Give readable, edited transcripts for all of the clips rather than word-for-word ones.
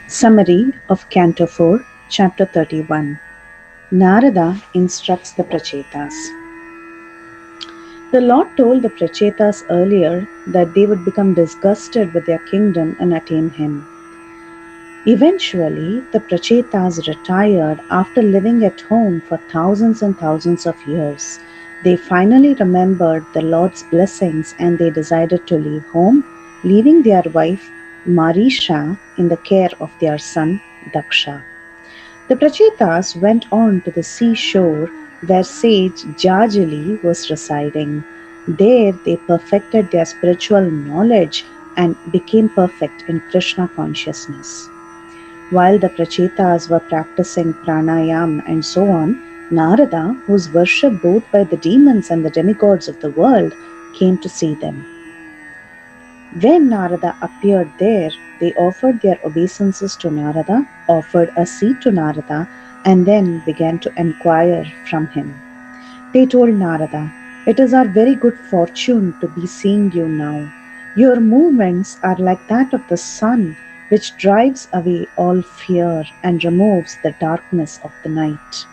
Summary of Canto 4, Chapter 31. Narada instructs the Prachetas. The Lord told the Prachetas earlier that they would become disgusted with their kingdom and attain Him. Eventually, the Prachetas retired after living at home for thousands and thousands of years. They finally remembered the Lord's blessings and they decided to leave home, leaving their wife Marisha in the care of their son Daksha. The Prachetas went on to the seashore where sage Jajali was residing. There they perfected their spiritual knowledge and became perfect in Krishna consciousness. While the Prachetas were practicing pranayam and so on, Narada, who was worshipped both by the demons and the demigods of the world, came to see them. When Narada appeared there, they offered their obeisances to Narada, offered a seat to Narada, and then began to enquire from him. They told Narada, "It is our very good fortune to be seeing you now. Your movements are like that of the sun, which drives away all fear and removes the darkness of the night.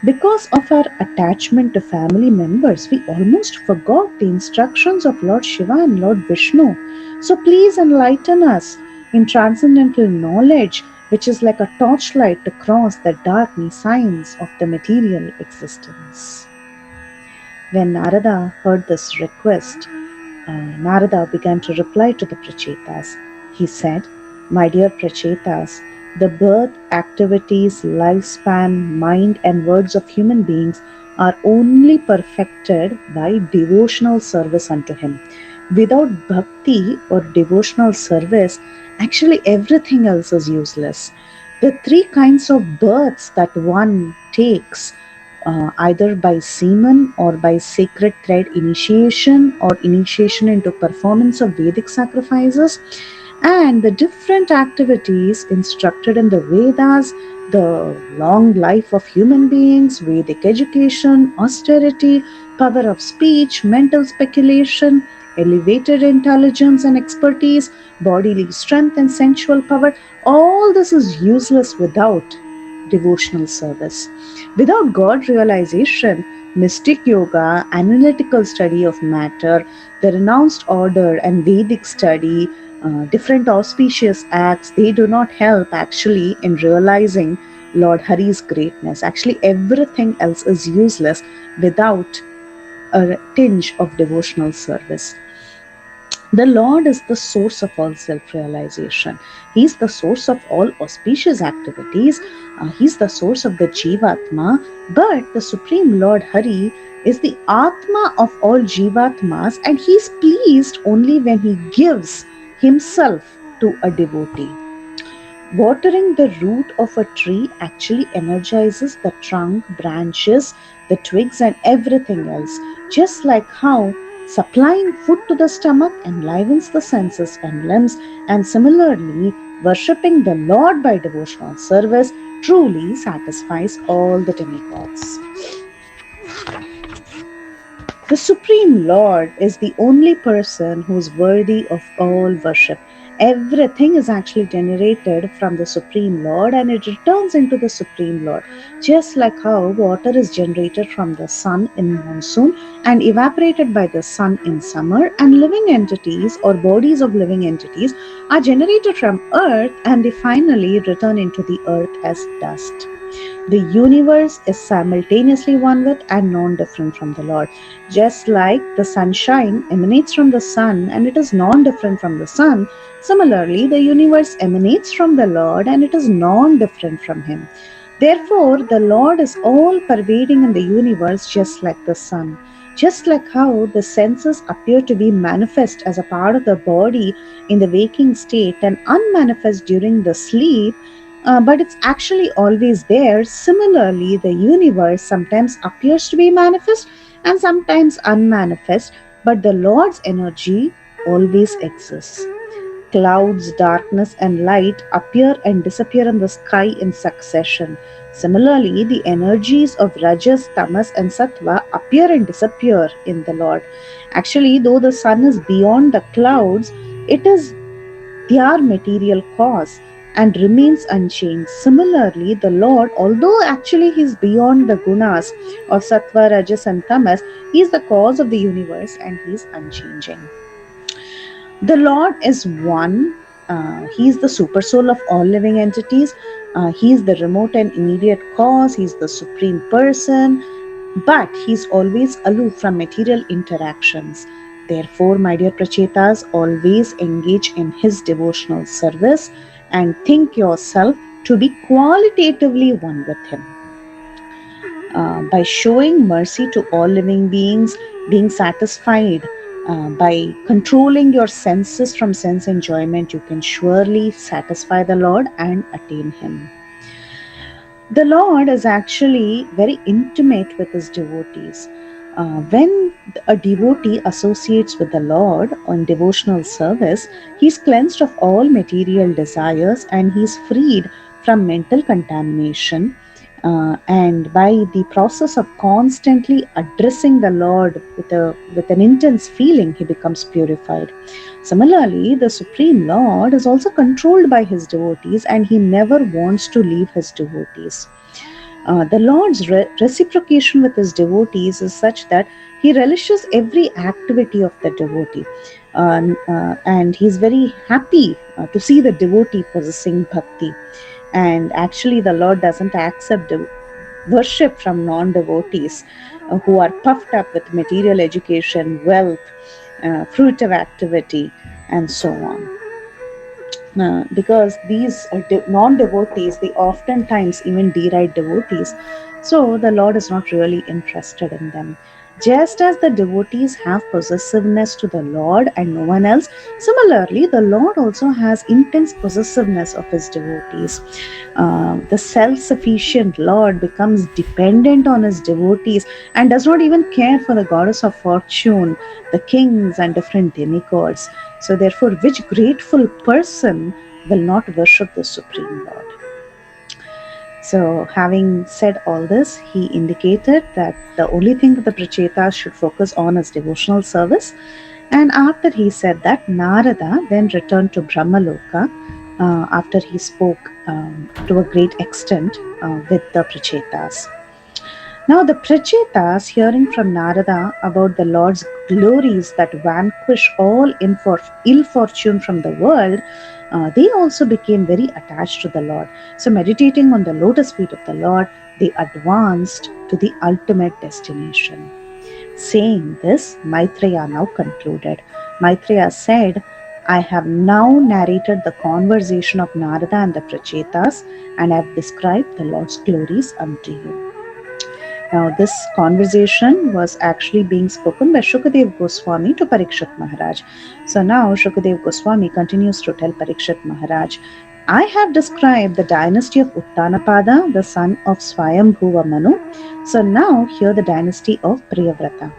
Because of our attachment to family members, we almost forgot the instructions of Lord Shiva and Lord Vishnu. So please enlighten us in transcendental knowledge, which is like a torchlight to cross the dark signs of the material existence." When Narada heard this request, Narada began to reply to the Prachetas. He said, "My dear Prachetas, the birth, activities, lifespan, mind, and words of human beings are only perfected by devotional service unto Him. Without bhakti or devotional service, actually everything else is useless. The three kinds of births that one takes, either by semen or by sacred thread initiation or initiation into performance of Vedic sacrifices, and the different activities instructed in the Vedas, the long life of human beings, Vedic education, austerity, power of speech, mental speculation, elevated intelligence and expertise, bodily strength and sensual power, all this is useless without devotional service. Without God realization, mystic yoga, analytical study of matter, the renounced order and Vedic study, different auspicious acts, they do not help actually in realizing Lord Hari's greatness. Actually, everything else is useless without a tinge of devotional service. The Lord is the source of all self-realization. He is the source of all auspicious activities. He is the source of the Jivatma. But the Supreme Lord Hari is the Atma of all Jivatmas, and He is pleased only when He gives Himself to a devotee. Watering the root of a tree actually energizes the trunk, branches, the twigs, and everything else. Just like how supplying food to the stomach enlivens the senses and limbs, and similarly, worshipping the Lord by devotional service truly satisfies all the demigods. The Supreme Lord is the only person who is worthy of all worship. Everything is actually generated from the Supreme Lord and it returns into the Supreme Lord. Just like how water is generated from the sun in monsoon and evaporated by the sun in summer, and living entities or bodies of living entities are generated from earth and they finally return into the earth as dust. The universe is simultaneously one with and non-different from the Lord. Just like the sunshine emanates from the sun and it is non-different from the sun, similarly the universe emanates from the Lord and it is non-different from Him. Therefore, the Lord is all-pervading in the universe just like the sun. Just like how the senses appear to be manifest as a part of the body in the waking state and unmanifest during the sleep, but it's actually always there. Similarly, the universe sometimes appears to be manifest and sometimes unmanifest, but the Lord's energy always exists. Clouds, darkness, and light appear and disappear in the sky in succession. Similarly, the energies of Rajas, Tamas, and Sattva appear and disappear in the Lord. Actually, though the sun is beyond the clouds, it is their material cause. and remains unchanged. Similarly, the Lord, although actually He is beyond the gunas of sattva, rajas, and tamas, He is the cause of the universe and He is unchanging. The Lord is one. He is the super soul of all living entities. He is the remote and immediate cause. He is the supreme person. But he is always aloof from material interactions. Therefore, my dear Prachetas, always engage in his devotional service and think yourself to be qualitatively one with him. By showing mercy to all living beings, being satisfied, by controlling your senses from sense enjoyment, you can surely satisfy the Lord and attain him. The Lord is actually very intimate with his devotees. When a devotee associates with the Lord on devotional service, he is cleansed of all material desires and he is freed from mental contamination. And by the process of constantly addressing the Lord with an intense feeling, he becomes purified. Similarly, the Supreme Lord is also controlled by his devotees and he never wants to leave his devotees. The Lord's reciprocation with his devotees is such that he relishes every activity of the devotee. And he's very happy to see the devotee possessing bhakti. And actually, the Lord doesn't accept worship from non-devotees who are puffed up with material education, wealth, fruitive activity, and so on. Because these non-devotees, they oftentimes even deride devotees. So the Lord is not really interested in them. Just as the devotees have possessiveness to the Lord and no one else, similarly, the Lord also has intense possessiveness of his devotees. The self-sufficient Lord becomes dependent on his devotees and does not even care for the goddess of fortune, the kings, and different demigods. So therefore, which grateful person will not worship the Supreme Lord? So having said all this, he indicated that the only thing that the Prachetas should focus on is devotional service. And after he said that, Narada then returned to Brahmaloka after he spoke to a great extent with the Prachetas. Now the Prachetas, hearing from Narada about the Lord's glories that vanquish all ill fortune from the world, they also became very attached to the Lord. So meditating on the lotus feet of the Lord, they advanced to the ultimate destination. Saying this, Maitreya now concluded. Maitreya said, I have now narrated the conversation of Narada and the Prachetas, and I have described the Lord's glories unto you. Now, this conversation was actually being spoken by Shukadev Goswami to Parikshit Maharaj. So now Shukadev Goswami continues to tell Parikshit Maharaj, I have described the dynasty of Uttanapada, the son of Swayambhuva Manu. So now hear the dynasty of Priyavrata.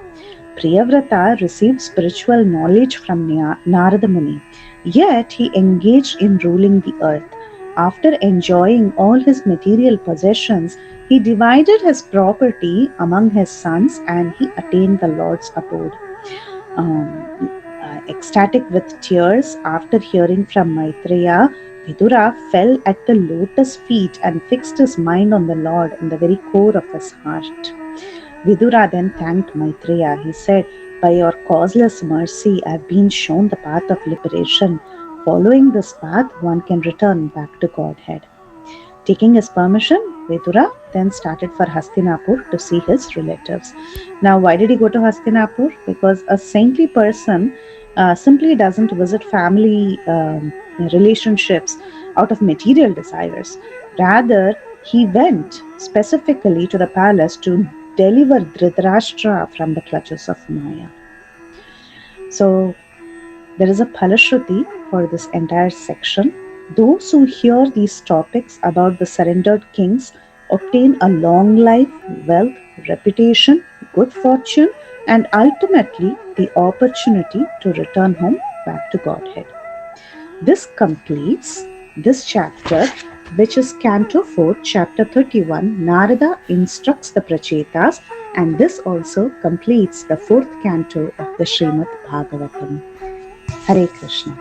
Priyavrata received spiritual knowledge from Narada Muni, yet he engaged in ruling the earth. After enjoying all his material possessions, he divided his property among his sons and he attained the Lord's abode. Ecstatic with tears after hearing from Maitreya, Vidura fell at the lotus feet and fixed his mind on the Lord in the very core of his heart. Vidura then thanked Maitreya. He said, by your causeless mercy, I have been shown the path of liberation. Following this path, one can return back to Godhead. Taking his permission, Vidura then started for Hastinapur to see his relatives. Now, why did he go to Hastinapur? Because a saintly person simply doesn't visit family relationships out of material desires. Rather, he went specifically to the palace to deliver Dhritarashtra from the clutches of Maya. So, there is a Phalashruti for this entire section. Those who hear these topics about the surrendered kings obtain a long life, wealth, reputation, good fortune, and ultimately the opportunity to return home back to Godhead. This completes this chapter, which is Canto 4, Chapter 31. Narada instructs the Prachetas, and this also completes the 4th canto of the Srimad Bhagavatam. Hare Krishna.